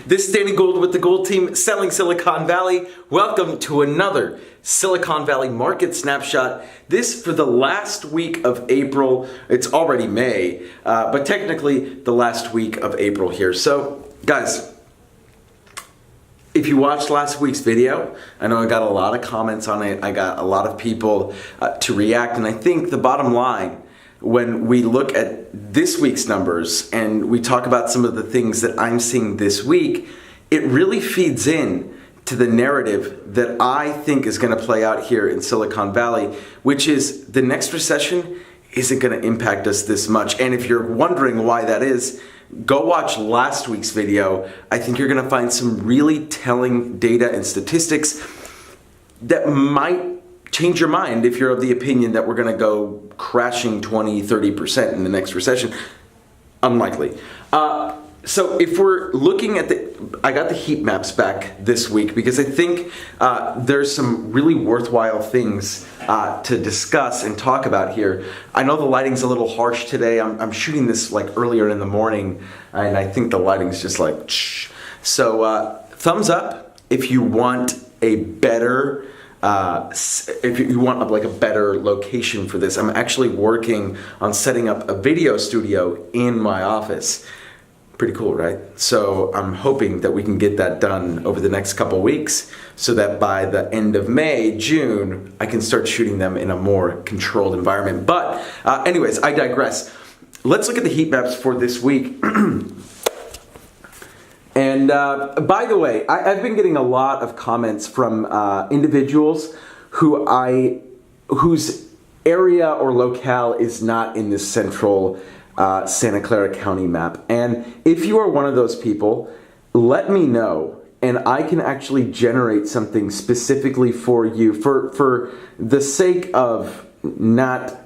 This is Danny Gould with the Gould team selling Silicon Valley. Welcome to another Silicon Valley market snapshot. This for the last week of April. It's already May, but technically the last week of April here. So guys, if you watched last week's video, I know I got a lot of comments on it. I got a lot of people to react, and I think the bottom line, when we look at this week's numbers and we talk about some of the things that I'm seeing this week, it really feeds in to the narrative that I think is going to play out here in Silicon Valley, which is the next recession isn't going to impact us this much. And if you're wondering why that is, go watch last week's video. I think you're going to find some really telling data and statistics that might change your mind if you're of the opinion that we're going to go crashing 20-30% in the next recession. Unlikely. So if we're looking at I got the heat maps back this week because I think there's some really worthwhile things to discuss and talk about here. I know the lighting's a little harsh today. I'm shooting this like earlier in the morning, and I think the lighting's just like shh. So thumbs up if you want a better if you want like a better location for this. I'm actually working on setting up a video studio in my office. Pretty cool, right? So I'm hoping that we can get that done over the next couple weeks so that by the end of May, June, I can start shooting them in a more controlled environment. But anyways, I digress. Let's look at the heat maps for this week. And by the way, I've been getting a lot of comments from individuals whose area or locale is not in this central Santa Clara County map. And if you are one of those people, let me know, and I can actually generate something specifically for you for the sake of not,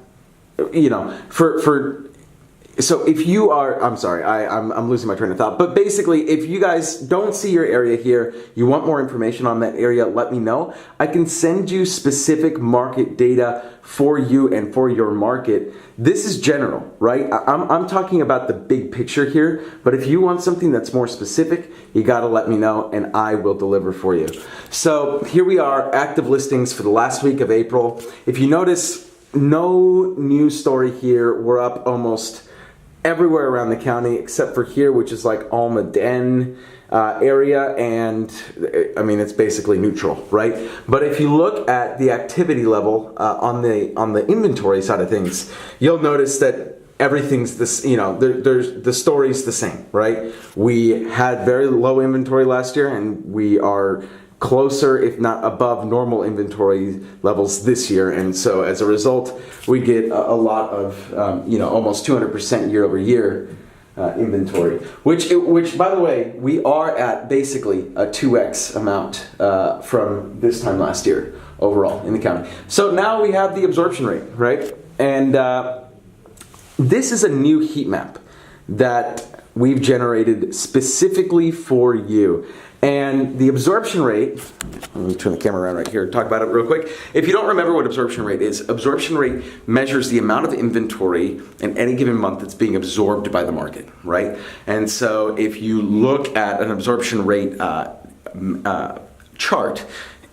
so if you are, I'm sorry, I'm losing my train of thought, but basically if you guys don't see your area here, you want more information on that area, let me know. I can send you specific market data for you and for your market. This is general, right? I'm talking about the big picture here, but if you want something that's more specific, you gotta let me know and I will deliver for you. So here we are, active listings for the last week of April. If you notice, no news story here. We're up almost everywhere around the county except for here, which is like Almaden area, and I mean it's basically neutral, right? But if you look at the activity level on the inventory side of things, you'll notice that everything's this, there's the story's the same, right? We had very low inventory last year, and we are closer, if not above, normal inventory levels this year, and so as a result, we get a lot of, almost 200% year over year inventory. Which, by the way, we are at basically a 2x amount from this time last year overall in the county. So now we have the absorption rate, right? And this is a new heat map that we've generated specifically for you. And the absorption rate, let me turn the camera around right here and talk about it real quick. If you don't remember what absorption rate is, absorption rate measures the amount of inventory in any given month that's being absorbed by the market, right? And so if you look at an absorption rate chart,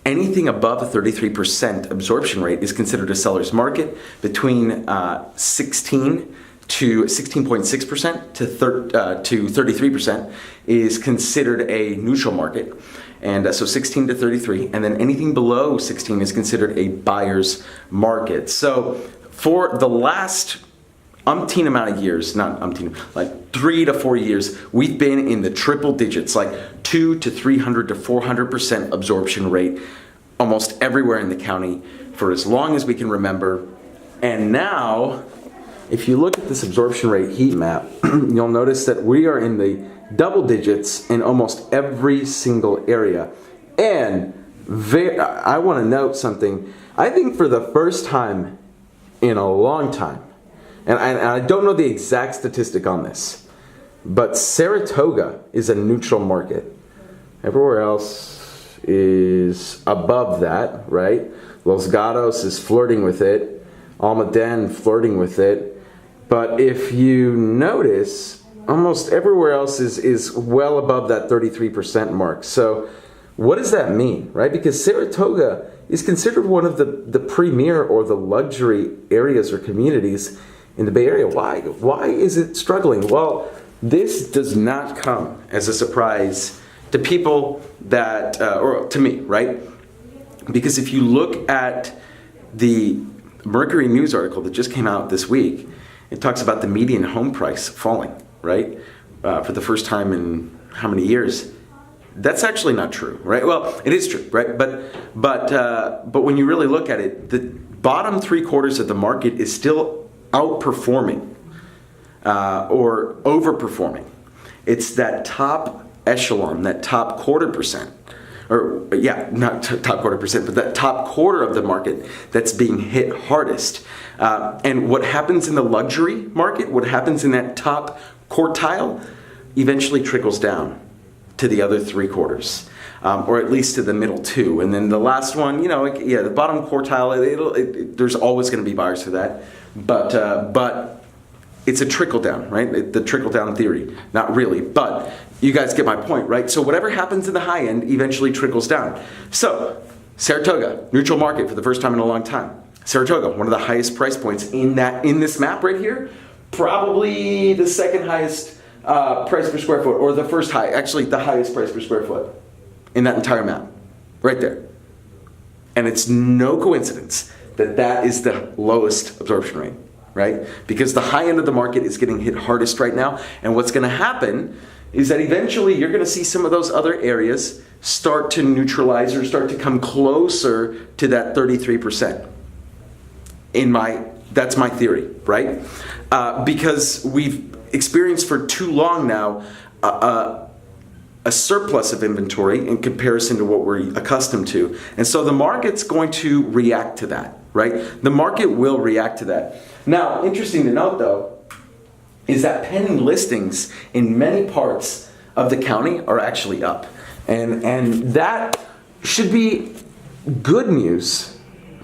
anything above a 33% absorption rate is considered a seller's market. Between 16 to 16.6% to 33% is considered a neutral market, and so 16 to 33, and then anything below 16 is considered a buyer's market. So for the last umpteen amount of years, not umpteen, like 3 to 4 years, we've been in the triple digits, like 200 to 300 to 400% absorption rate almost everywhere in the county for as long as we can remember. And now, if you look at this absorption rate heat map, you'll notice that we are in the double digits in almost every single area. And I want to note something. I think for the first time in a long time, and I don't know the exact statistic on this, but Saratoga is a neutral market. Everywhere else is above that, right? Los Gatos is flirting with it. Almaden flirting with it. But if you notice, almost everywhere else is well above that 33% mark. So what does that mean, right? Because Saratoga is considered one of the premier or the luxury areas or communities in the Bay Area. Why? Why is it struggling? Well, this does not come as a surprise to people that, or to me, right? Because if you look at the Mercury News article that just came out this week, it talks about the median home price falling, right? For the first time in how many years? That's actually not true, right? Well, it is true, right? But when you really look at it, the bottom 3/4 of the market is still outperforming or overperforming. It's that top echelon, that top 1/4%, or yeah, not top 1/4%, but that top quarter of the market that's being hit hardest. And what happens in the luxury market, what happens in that top quartile, eventually trickles down to the other 3/4, or at least to the middle two. And then the last one, the bottom quartile, there's always going to be buyers for that. But it's a trickle down, right? The trickle down theory. Not really, but you guys get my point, right? So whatever happens in the high end eventually trickles down. So Saratoga, neutral market for the first time in a long time. Saratoga, one of the highest price points in this map right here, probably the second highest price per square foot, or the first high, actually the highest price per square foot in that entire map, right there. And it's no coincidence that that is the lowest absorption rate, right? Because the high end of the market is getting hit hardest right now, and what's going to happen is that eventually you're going to see some of those other areas start to neutralize or start to come closer to that 33%. That's my theory, right? Because we've experienced for too long now a surplus of inventory in comparison to what we're accustomed to. And so the market's going to react to that, right? The market will react to that. Now, interesting to note though, is that pending listings in many parts of the county are actually up. And that should be good news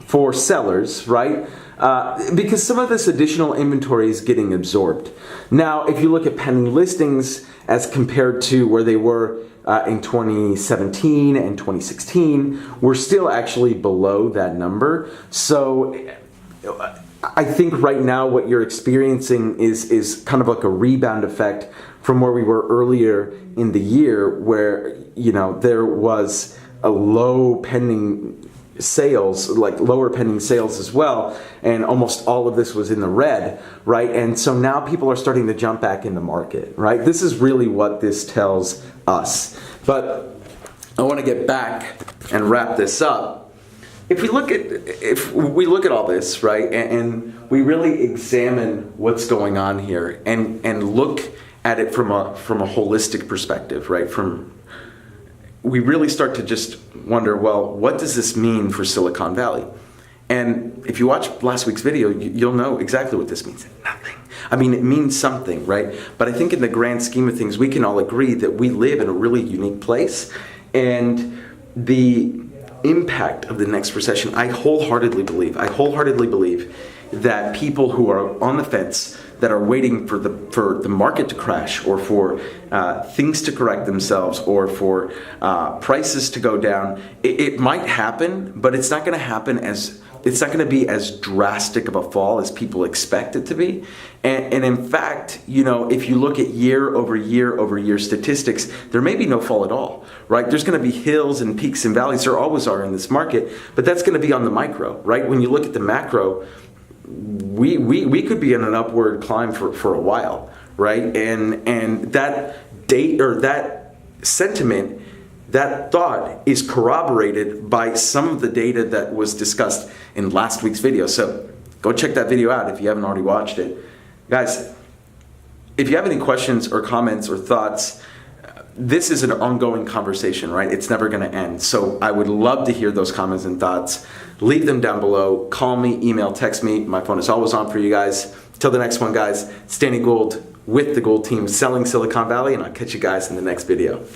for sellers, right? Because some of this additional inventory is getting absorbed. Now, if you look at pending listings as compared to where they were in 2017 and 2016, we're still actually below that number. So I think right now what you're experiencing is kind of like a rebound effect from where we were earlier in the year, where there was a low pending sales, like lower pending sales as well, and almost all of this was in the red, right? And so now people are starting to jump back in the market, right? This is really what this tells us. But I want to get back and wrap this up. If we look at all this, right, and we really examine what's going on here and look at it from a holistic perspective, right? We really start to just wonder, well, what does this mean for Silicon Valley? And if you watch last week's video, you'll know exactly what this means. Nothing. I mean, it means something, right? But I think in the grand scheme of things, we can all agree that we live in a really unique place. And the impact of the next recession, I wholeheartedly believe that people who are on the fence, that are waiting for the market to crash, or for things to correct themselves, or for prices to go down, it might happen, but it's not going to be as drastic of a fall as people expect it to be. And in fact, if you look at year over year statistics, there may be no fall at all, right? There's going to be hills and peaks and valleys. There always are in this market, but that's going to be on the micro, right? When you look at the macro, we could be in an upward climb for a while, right? And that date, or that sentiment, that thought is corroborated by some of the data that was discussed in last week's video. So go check that video out if you haven't already watched it. Guys, if you have any questions or comments or thoughts, this is an ongoing conversation, right? It's never going to end. So I would love to hear those comments and thoughts. Leave them down below. Call me, email, text me. My phone is always on for you guys. Till the next one, guys, it's Danny Gould with the Gould team selling Silicon Valley, and I'll catch you guys in the next video.